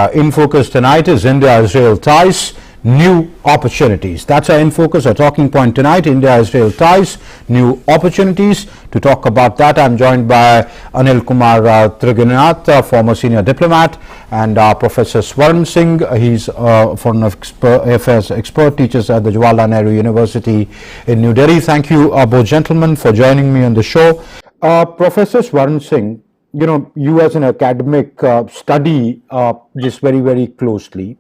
In focus tonight is India-Israel ties, new opportunities. That's our in focus, our talking point tonight, India-Israel ties, new opportunities. To talk about that, I'm joined by Anil Kumar Triganath, former senior diplomat, and Professor Swaran Singh. He's foreign affairs expert, teaches at the Jawaharlal Nehru University in New Delhi. Thank you both gentlemen for joining me on the show. Professor Swaran Singh, you know, you as an academic study this very, very closely.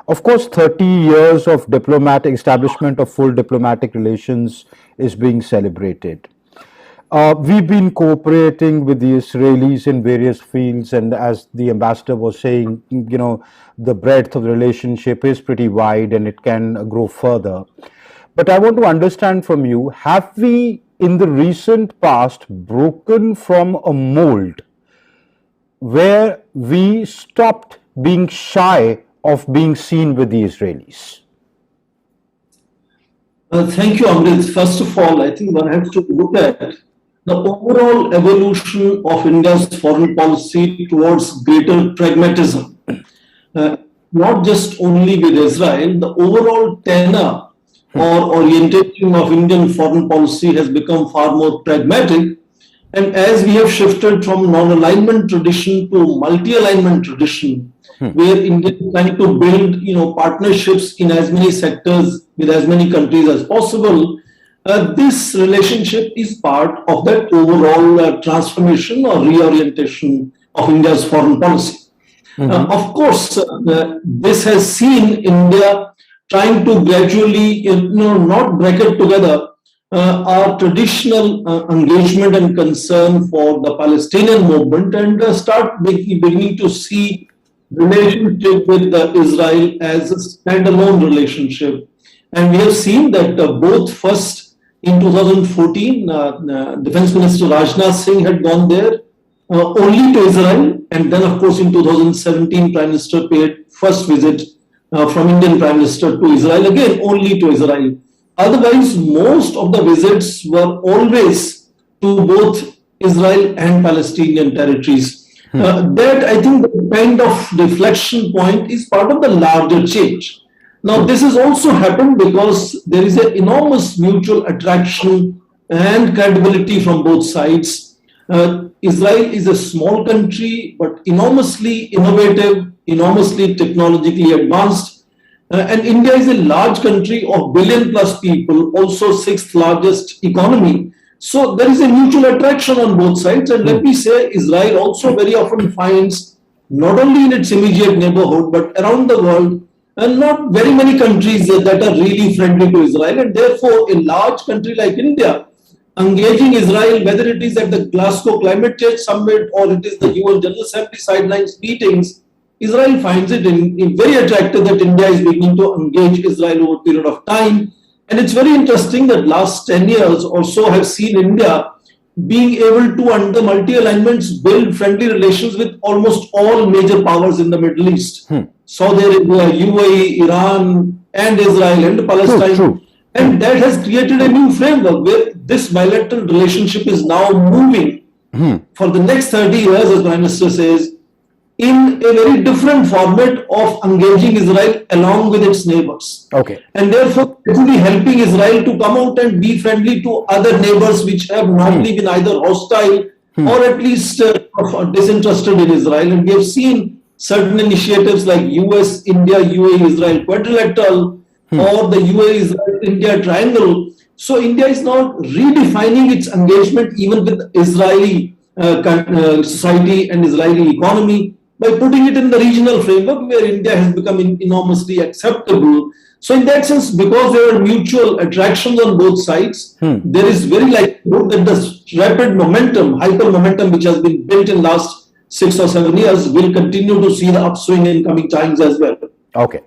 Of course, 30 years of diplomatic establishment of full diplomatic relations is being celebrated. We've been cooperating with the Israelis in various fields, and as the ambassador was saying, you know, the breadth of the relationship is pretty wide and it can grow further. But I want to understand from you, have we in the recent past broken from a mold where we stopped being shy of being seen with the Israelis? Thank you, Amrit. First of all, I think one has to look at the overall evolution of India's foreign policy towards greater pragmatism. Not just only with Israel, the overall tenor or orientation of Indian foreign policy has become far more pragmatic. And as we have shifted from non-alignment tradition to multi-alignment tradition, where India is trying to build, partnerships in as many sectors with as many countries as possible, this relationship is part of that overall transformation or reorientation of India's foreign policy. Of course, this has seen India trying to gradually, not bracket together our traditional engagement and concern for the Palestinian movement and start beginning to see relationship with Israel as a standalone relationship. And we have seen that both first in 2014, Defense Minister Rajnath Singh had gone there only to Israel, and then of course in 2017 Prime Minister paid first visit from Indian Prime Minister to Israel, again only to Israel. Otherwise, most of the visits were always to both Israel and Palestinian territories. That, I think, the kind of reflection point is part of the larger change. Now, this has also happened because there is an enormous mutual attraction and credibility from both sides. Israel is a small country, but enormously innovative, enormously technologically advanced. And India is a large country of billion plus people, also sixth largest economy. So there is a mutual attraction on both sides. And let me say, Israel also very often finds, not only in its immediate neighborhood, but around the world, and not very many countries that are really friendly to Israel. And therefore, a large country like India, engaging Israel, whether it is at the Glasgow Climate Change Summit or it is the UN General Assembly sidelines meetings, Israel finds it very attractive that India is beginning to engage Israel over a period of time. And it's very interesting that last 10 years or so have seen India being able to, under multi-alignments, build friendly relations with almost all major powers in the Middle East. Saudi Arabia, UAE, Iran, and Israel and Palestine. True. And that has created a new framework where this bilateral relationship is now moving for the next 30 years, as Prime Minister says, in a very different format of engaging Israel along with its neighbors. Okay. And therefore, it will be helping Israel to come out and be friendly to other neighbors which have normally been either hostile or at least disinterested in Israel. And we have seen certain initiatives like US, India, UAE, Israel quadrilateral or the UAE-Israel-India triangle. So India is now redefining its engagement even with Israeli society and Israeli economy, by putting it in the regional framework where India has become enormously acceptable. So in that sense, because there are mutual attractions on both sides, there is very likelihood that the rapid momentum, hyper momentum which has been built in last 6 or 7 years will continue to see the upswing in coming times as well. Okay.